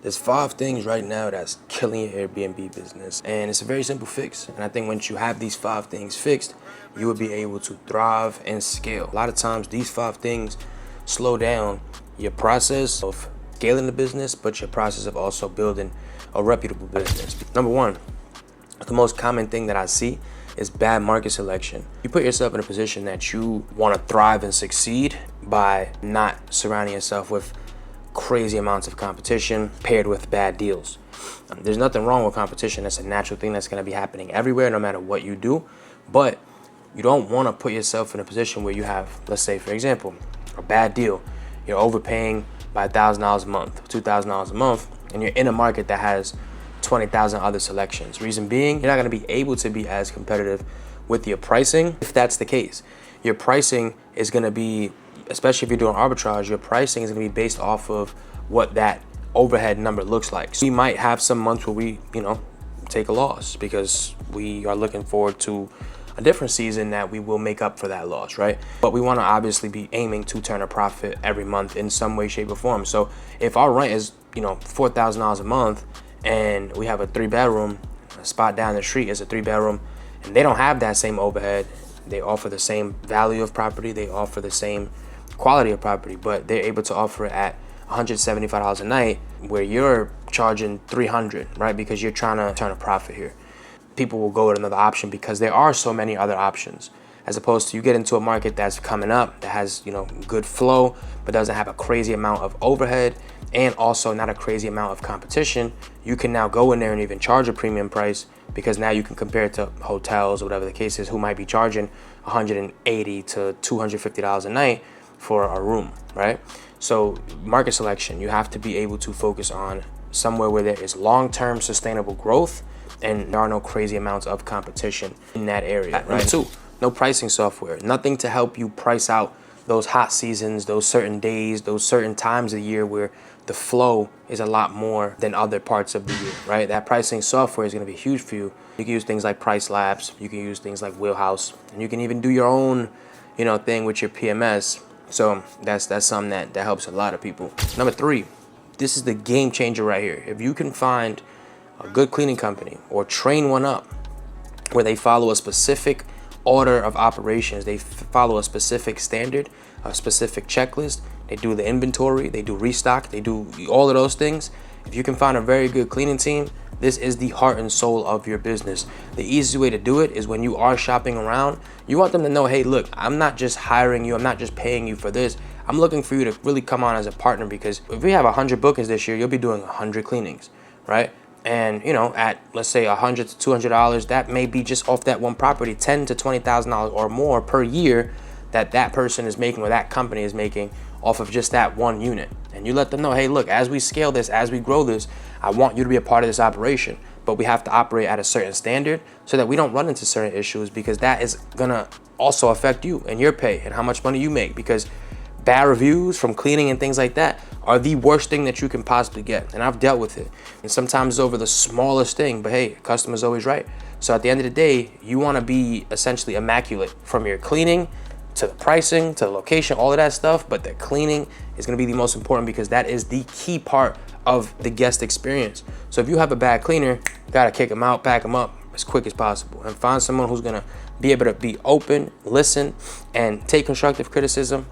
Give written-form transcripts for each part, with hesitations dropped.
There's 5 things right now that's killing your Airbnb business, and it's a very simple fix. And I think once you have these 5 things fixed, you will be able to thrive and scale. A lot of times these 5 things slow down your process of scaling the business, but your process of also building a reputable business. Number 1, the most common thing that I see is bad market selection. You put yourself in a position that you want to thrive and succeed by not surrounding yourself with crazy amounts of competition paired with bad deals. There's nothing wrong with competition. That's a natural thing that's going to be happening everywhere, no matter what you do. But you don't want to put yourself in a position where you have, let's say, for example, a bad deal. You're overpaying by $1,000 a month, $2,000 a month, and you're in a market that has 20,000 other selections. Reason being, you're not going to be able to be as competitive with your pricing if that's the case. Your pricing is going to be, especially if you're doing arbitrage, your pricing is going to be based off of what that overhead number looks like. So we might have some months where we, take a loss because we are looking forward to a different season that we will make up for that loss, right? But we want to obviously be aiming to turn a profit every month in some way, shape, or form. So if our rent is, $4,000 a month and we have a 3-bedroom, a spot down the street is a 3-bedroom, and they don't have that same overhead, they offer the same value of property, they offer the same quality of property, but they're able to offer it at $175 a night where you're charging $300, right? Because you're trying to turn a profit here. People will go with another option because there are so many other options, as opposed to you get into a market that's coming up that has, good flow, but doesn't have a crazy amount of overhead and also not a crazy amount of competition. You can now go in there and even charge a premium price because now you can compare it to hotels or whatever the case is who might be charging $180 to $250 a night for a room, right? So market selection, you have to be able to focus on somewhere where there is long-term sustainable growth and there are no crazy amounts of competition in that area, right? Number 2, no pricing software, nothing to help you price out those hot seasons, those certain days, those certain times of the year where the flow is a lot more than other parts of the year, right? That pricing software is going to be huge for you. You can use things like Price Labs, you can use things like Wheelhouse, and you can even do your own, thing with your PMS. So that's something that helps a lot of people. Number 3, this is the game changer right here. If you can find a good cleaning company or train one up where they follow a specific order of operations, they follow a specific standard, a specific checklist, they do the inventory, they do restock, they do all of those things. If you can find a very good cleaning team, this is the heart and soul of your business. The easiest way to do it is when you are shopping around, you want them to know, hey, look, I'm not just hiring you, I'm not just paying you for this. I'm looking for you to really come on as a partner, because if we have 100 bookings this year, you'll be doing 100 cleanings, right? And at let's say $100 to $200, that may be just off that one property, $10,000 to $20,000 or more per year that person is making or that company is making off of just that one unit. And you let them know, hey, look, as we scale this, as we grow this, I want you to be a part of this operation, but we have to operate at a certain standard so that we don't run into certain issues, because that is gonna also affect you and your pay and how much money you make, because bad reviews from cleaning and things like that are the worst thing that you can possibly get. And I've dealt with it. And sometimes it's over the smallest thing, but hey, customer's always right. So at the end of the day, you wanna be essentially immaculate from your cleaning to the pricing, to the location, all of that stuff, but the cleaning is gonna be the most important, because that is the key part of the guest experience. So if you have a bad cleaner, you gotta kick them out, pack them up as quick as possible, and find someone who's gonna be able to be open, listen, and take constructive criticism,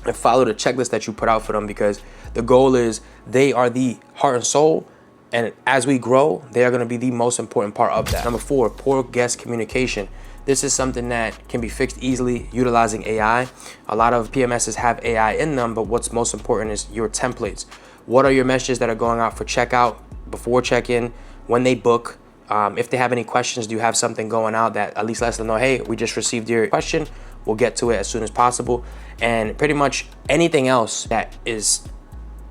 and follow the checklist that you put out for them, because the goal is they are the heart and soul, and as we grow, they are gonna be the most important part of that. Number 4, poor guest communication. This is something that can be fixed easily utilizing AI. A lot of PMSs have AI in them, but what's most important is your templates. What are your messages that are going out for checkout, before check-in, when they book? If they have any questions, do you have something going out that at least lets them know, hey, we just received your question, we'll get to it as soon as possible? And pretty much anything else that is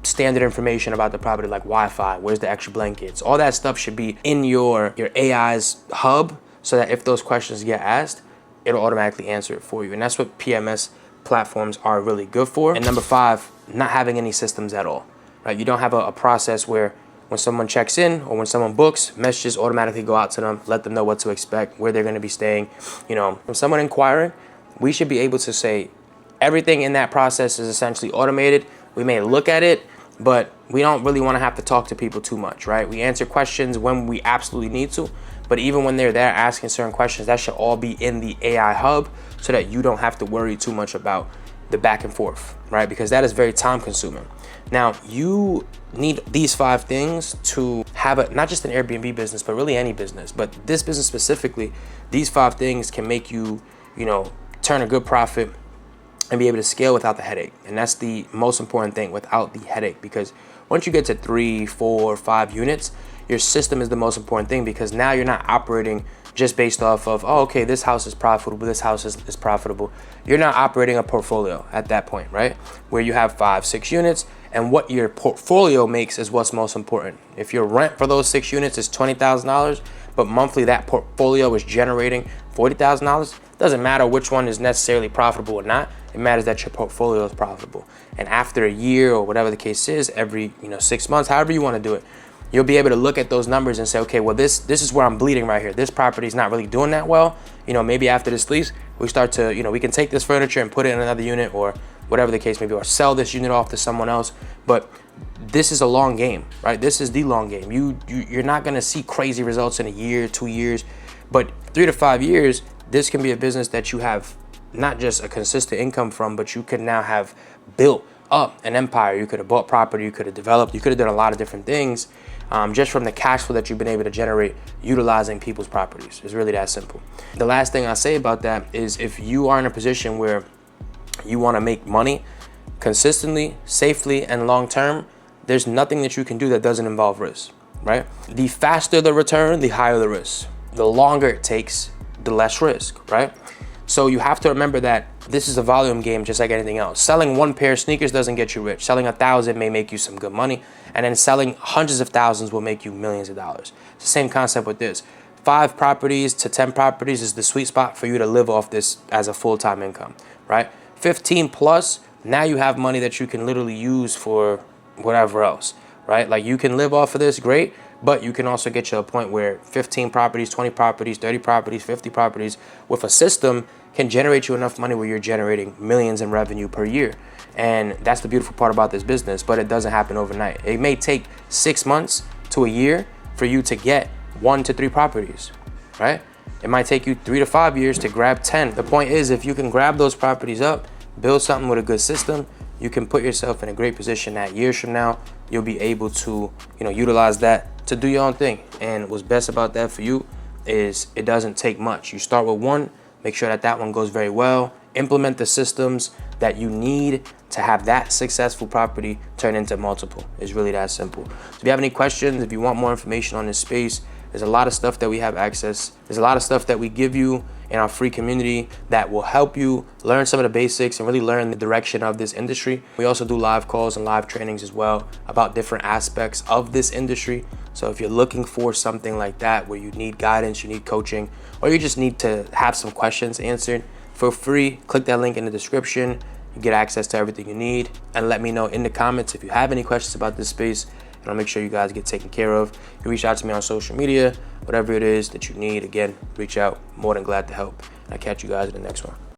standard information about the property, like Wi-Fi, where's the extra blankets, all that stuff should be in your AI's hub, so that if those questions get asked, it'll automatically answer it for you. And that's what PMS platforms are really good for. And number 5, not having any systems at all, right? You don't have a process where when someone checks in or when someone books, messages automatically go out to them, let them know what to expect, where they're gonna be staying. From someone inquiring, we should be able to say everything in that process is essentially automated. We may look at it but we don't really want to have to talk to people too much, right? We answer questions when we absolutely need to, but even when they're there asking certain questions, that should all be in the AI hub so that you don't have to worry too much about the back and forth, right? Because that is very time consuming. Now, you need these 5 things to have not just an Airbnb business, but really any business. But this business specifically, these 5 things can make you, turn a good profit and be able to scale without the headache. And that's the most important thing, without the headache, because once you get to 3, 4, 5 units, your system is the most important thing, because now you're not operating just based off of, oh, okay, this house is profitable, this house is profitable. You're not operating a portfolio at that point, right? Where you have 5, 6 units, and what your portfolio makes is what's most important. If your rent for those 6 units is $20,000, but monthly that portfolio is generating $40,000, doesn't matter which one is necessarily profitable or not. It matters that your portfolio is profitable. And after a year or whatever the case is, every 6 months, however you want to do it, you'll be able to look at those numbers and say, okay, well, this is where I'm bleeding right here. This property is not really doing that well. Maybe after this lease, we start to, we can take this furniture and put it in another unit, or whatever the case may be, or sell this unit off to someone else. But this is a long game, right? This is the long game. You're not going to see crazy results in a year, 2 years, but 3 to 5 years, this can be a business that you have not just a consistent income from, but you can now have built up an empire. You could have bought property, you could have developed, you could have done a lot of different things just from the cash flow that you've been able to generate utilizing people's properties. It's really that simple. The last thing I'll say about that is, if you are in a position where you want to make money consistently, safely, and long term, there's nothing that you can do that doesn't involve risk, right? The faster the return, the higher the risk. The longer it takes, the less risk, right? So you have to remember that this is a volume game, just like anything else. Selling 1 pair of sneakers doesn't get you rich. Selling 1,000 may make you some good money, and then selling hundreds of thousands will make you millions of dollars. It's the same concept with this. 5 properties to 10 properties is the sweet spot for you to live off this as a full-time income, right? 15 plus, now you have money that you can literally use for whatever else, right? Like, you can live off of this, great, but you can also get to a point where 15 properties, 20 properties, 30 properties, 50 properties with a system can generate you enough money where you're generating millions in revenue per year. And that's the beautiful part about this business, but it doesn't happen overnight. It may take 6 months to a year for you to get 1 to 3 properties, right? It might take you 3 to 5 years to grab 10. The point is, if you can grab those properties up, build something with a good system, you can put yourself in a great position that years from now, you'll be able to, utilize that to do your own thing. And what's best about that for you is it doesn't take much. You start with 1, make sure that one goes very well, implement the systems that you need to have that successful property turn into multiple. It's really that simple. So if you have any questions, if you want more information on this space, there's a lot of stuff that we have access. There's a lot of stuff that we give you in our free community that will help you learn some of the basics and really learn the direction of this industry. We also do live calls and live trainings as well about different aspects of this industry. So if you're looking for something like that, where you need guidance, you need coaching, or you just need to have some questions answered, for free, click that link in the description. You get access to everything you need, and let me know in the comments if you have any questions about this space, and I'll make sure you guys get taken care of. You reach out to me on social media, whatever it is that you need. Again, reach out. More than glad to help. And I'll catch you guys in the next one.